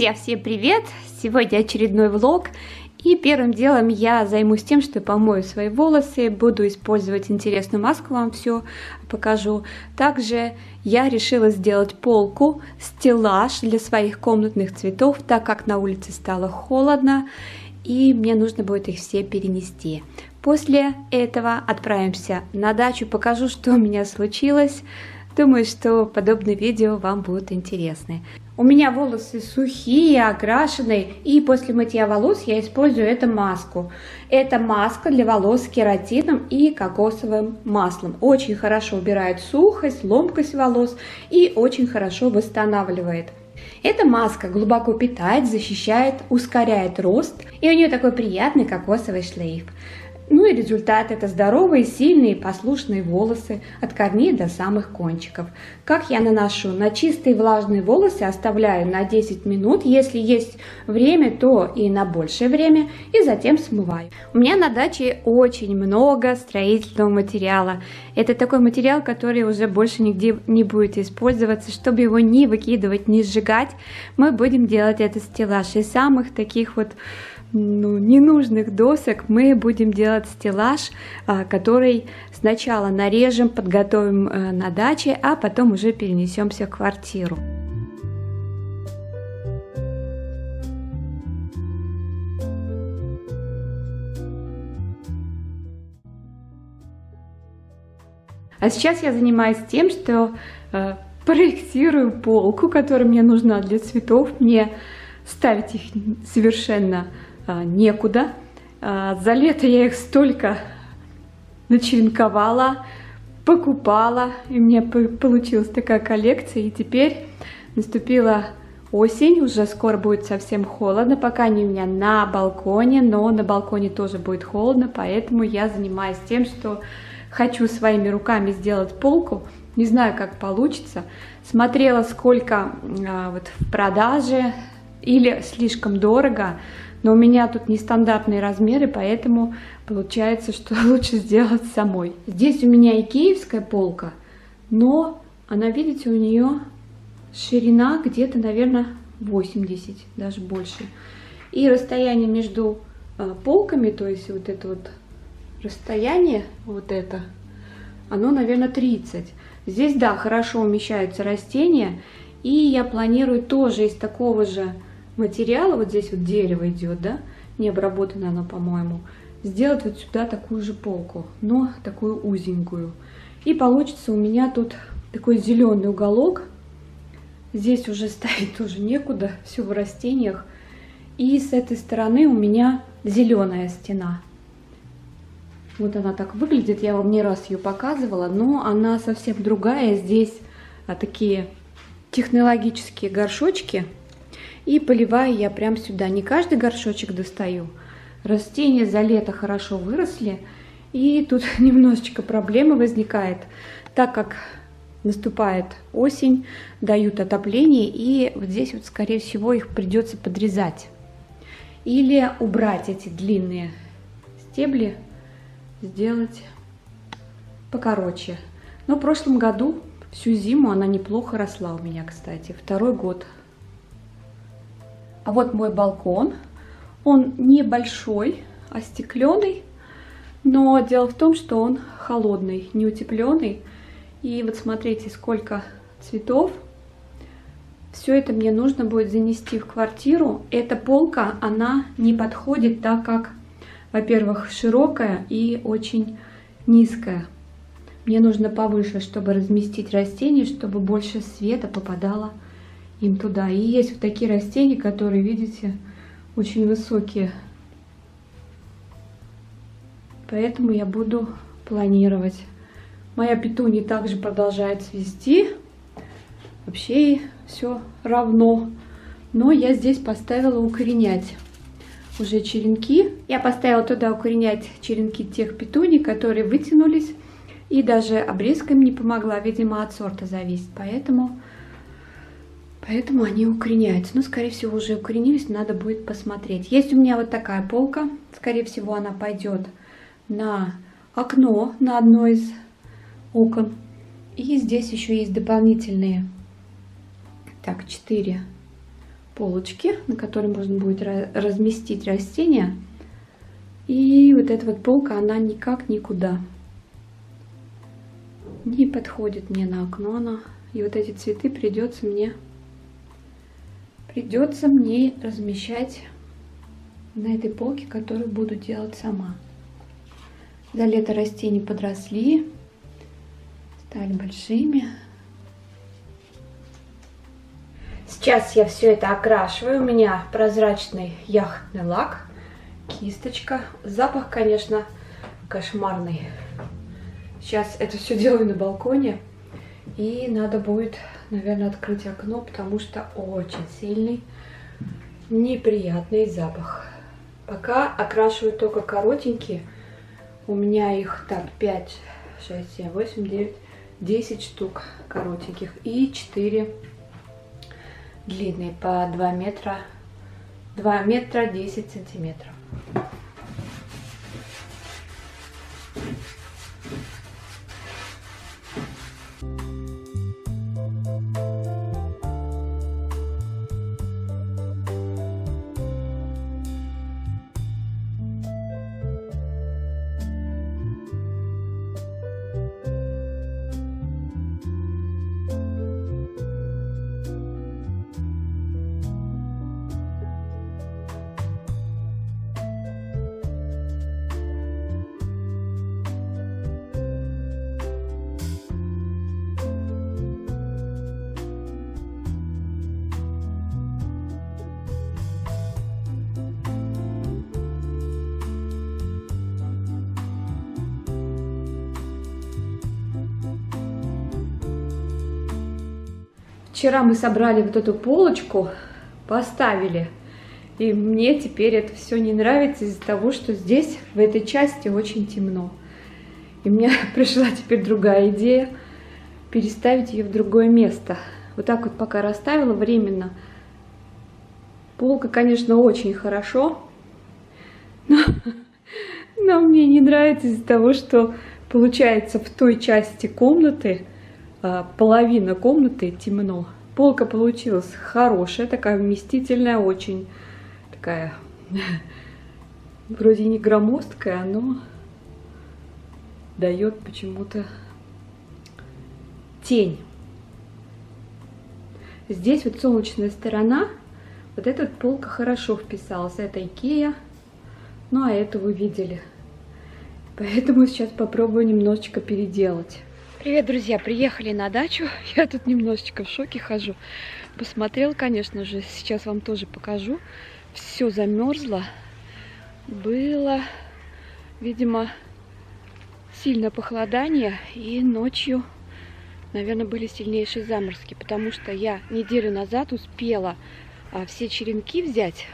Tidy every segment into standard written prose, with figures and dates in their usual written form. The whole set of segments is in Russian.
Друзья, всем привет! Сегодня очередной влог. И первым делом я займусь тем, что помою свои волосы, буду использовать интересную маску, вам все покажу. Также я решила сделать полку, стеллаж для своих комнатных цветов, так как на улице стало холодно, и мне нужно будет их все перенести. После этого отправимся на дачу, покажу, что у меня случилось. Думаю, что подобные видео вам будут интересны. У меня волосы сухие, окрашенные, и после мытья волос я использую эту маску. Это маска для волос с кератином и кокосовым маслом. Очень хорошо убирает сухость, ломкость волос и очень хорошо восстанавливает. Эта маска глубоко питает, защищает, ускоряет рост, и у нее такой приятный кокосовый шлейф. Ну и результат — это здоровые, сильные, послушные волосы от корней до самых кончиков. Как я наношу? На чистые влажные волосы оставляю на 10 минут, если есть время, то и на большее время, и затем смываю. У меня на даче очень много строительного материала. Это такой материал, который уже больше нигде не будет использоваться. Чтобы его не выкидывать, не сжигать, мы будем делать этот стеллаж. Из самых таких вот ненужных досок мы будем делать стеллаж, который сначала нарежем, подготовим на даче, а потом уже перенесемся в квартиру. А сейчас я занимаюсь тем, что проектирую полку, которая мне нужна для цветов. Мне ставить их совершенно некуда. За лето я их столько начеренковала, покупала, и у меня получилась такая коллекция. И теперь наступила осень, уже скоро будет совсем холодно, пока они у меня на балконе, но на балконе тоже будет холодно, поэтому я занимаюсь тем, что хочу своими руками сделать полку. Не знаю, как получится. Смотрела, сколько вот в продаже, или слишком дорого, но у меня тут нестандартные размеры, поэтому получается, что лучше сделать самой. Здесь у меня икеевская полка, но она, видите, у нее ширина где-то, наверное, 80, даже больше. И расстояние между полками, то есть вот это вот расстояние, вот это, оно, наверное, 30. Здесь, да, хорошо умещаются растения, и я планирую тоже из такого же материала, вот здесь вот дерево идет, да, не обработано оно, по-моему, сделать вот сюда такую же полку, но такую узенькую. И получится у меня тут такой зеленый уголок. Здесь уже ставить тоже некуда, все в растениях. И с этой стороны у меня зеленая стена. Вот она так выглядит, я вам не раз ее показывала, но она совсем другая. Здесь такие технологические горшочки. И поливаю я прям сюда. Не каждый горшочек достаю. Растения за лето хорошо выросли. И тут немножечко проблема возникает. Так как наступает осень, дают отопление. И вот здесь вот, скорее всего, их придется подрезать. Или убрать эти длинные стебли. Сделать покороче. Но в прошлом году всю зиму она неплохо росла у меня, кстати. Второй год. А вот мой балкон, он небольшой, остекленный, но дело в том, что он холодный, не утепленный. И вот смотрите, сколько цветов. Все это мне нужно будет занести в квартиру. Эта полка, она не подходит, так как, во-первых, широкая и очень низкая. Мне нужно повыше, чтобы разместить растения, чтобы больше света попадало им туда. И есть вот такие растения, которые, видите, очень высокие. Поэтому я буду планировать. Моя петуния также продолжает цвести. Вообще все равно. Но я здесь поставила укоренять уже черенки. Я поставила туда укоренять черенки тех петуний, которые вытянулись. И даже обрезка им не помогла. Видимо, от сорта зависит. Поэтому они укореняются. Но, скорее всего, уже укоренились, надо будет посмотреть. Есть у меня вот такая полка. Скорее всего, она пойдет на окно, на одно из окон. И здесь еще есть дополнительные, так, 4 полочки, на которой можно будет разместить растения. И вот эта вот полка, она никак никуда не подходит мне на окно она. И вот эти цветы придется мне размещать на этой полке, которую буду делать сама. За лето растения подросли, стали большими. Сейчас я все это окрашиваю. У меня прозрачный яхтный лак, кисточка. Запах, конечно, кошмарный. Сейчас это все делаю на балконе. И надо будет, наверное, открыть окно, потому что очень сильный, неприятный запах. Пока окрашиваю только коротенькие. У меня их так 5, 6, 7, 8, 9, 10 штук коротеньких. И 4 длинные по 2 метра 10 сантиметров. Вчера мы собрали вот эту полочку, поставили. И мне теперь это все не нравится из-за того, что здесь, в этой части, очень темно. И мне пришла теперь другая идея, переставить ее в другое место. Вот так вот пока расставила временно. Полка, конечно, очень хорошо, но мне не нравится из-за того, что получается в той части комнаты, половина комнаты темно. Полка получилась хорошая, такая вместительная, очень такая, вроде не громоздкая, но дает почему-то тень. Здесь вот солнечная сторона, вот эта полка хорошо вписалась. Это Икея, ну а это вы видели. Поэтому сейчас попробую немножечко переделать. Привет, друзья! Приехали на дачу. Я тут немножечко в шоке хожу. Посмотрел, конечно же, сейчас вам тоже покажу. Все замерзло. Было, видимо, сильное похолодание. И ночью, наверное, были сильнейшие заморозки. Потому что я неделю назад успела все черенки взять.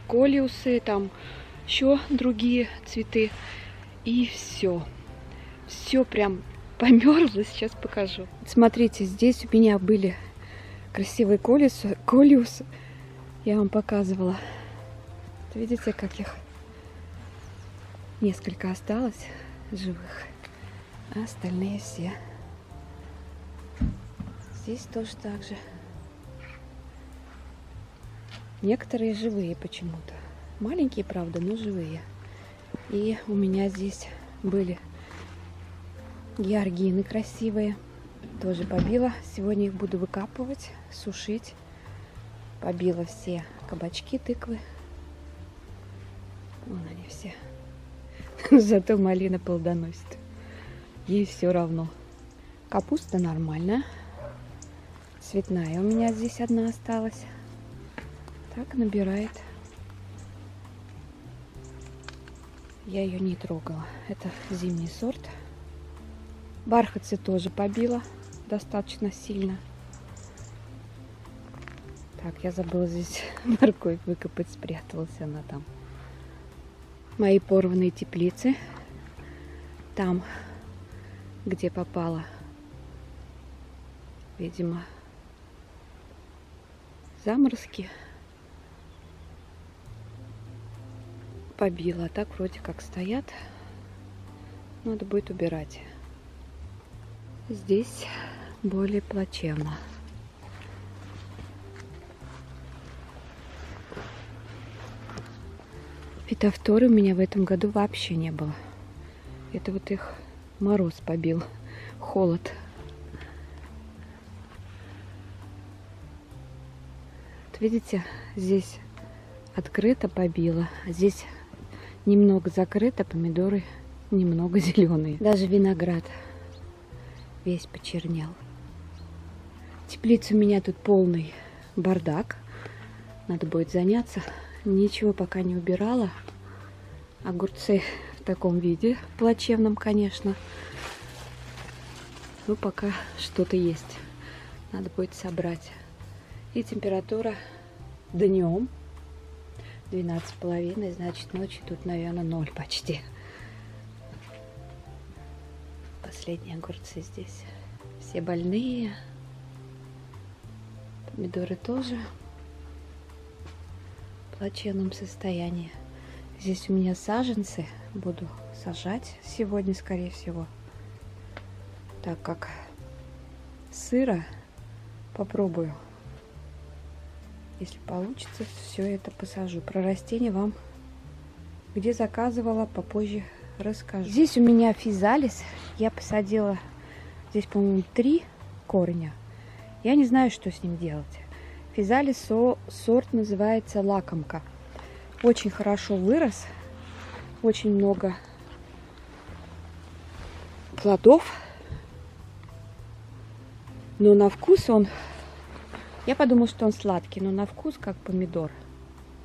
Колиусы, там еще другие цветы. И все. Все прям померзла, сейчас покажу. Смотрите, здесь у меня были красивые колиусы. Я вам показывала. Видите, как их несколько осталось живых, а остальные все. Здесь тоже так же. Некоторые живые почему-то. Маленькие, правда, но живые. И у меня здесь были георгины красивые. Тоже побила. Сегодня их буду выкапывать, сушить. Побила все кабачки, тыквы. Вон они все. Зато малина плодоносит. Ей все равно. Капуста нормальная. Цветная у меня здесь одна осталась. Так набирает. Я ее не трогала. Это зимний сорт. Бархатцы тоже побила достаточно сильно. Так, я забыла здесь морковь выкопать, спряталась она там. Мои порванные теплицы. Там, где попала, видимо, заморозки. Побила. А так вроде как стоят. Надо будет убирать. Здесь более плачевно. Фитофторы у меня в этом году вообще не было. Это вот их мороз побил, холод. Вот видите, здесь открыто побило, а здесь немного закрыто, помидоры немного зеленые. Даже виноград весь почернел. Теплица у меня тут полный бардак. Надо будет заняться. Ничего пока не убирала. Огурцы в таком виде, плачевном, конечно. Но пока что-то есть. Надо будет собрать. И температура днем 12,5, значит ночью тут, наверное, 0 почти. Последние огурцы здесь. Все больные. Помидоры тоже в плачевном состоянии. Здесь у меня саженцы. Буду сажать сегодня, скорее всего. Так как сыро, попробую. Если получится, все это посажу. Про растения вам, где заказывала, попозже расскажу. Здесь у меня физалис. Я посадила здесь, по-моему, 3 корня. Я не знаю, что с ним делать. Физалис сорт называется лакомка. Очень хорошо вырос. Очень много плодов. Но на вкус он... Я подумала, что он сладкий, но на вкус как помидор.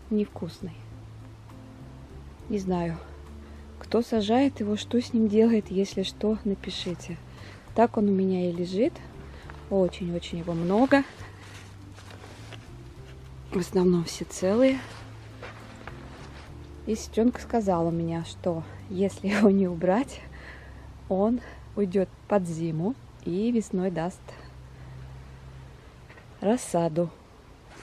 Невкусный. Не знаю, кто сажает его, что с ним делает. Если что, напишите. Так он у меня и лежит. Очень-очень его много. В основном все целые. И сестренка сказала мне, что если его не убрать, он уйдет под зиму и весной даст рассаду.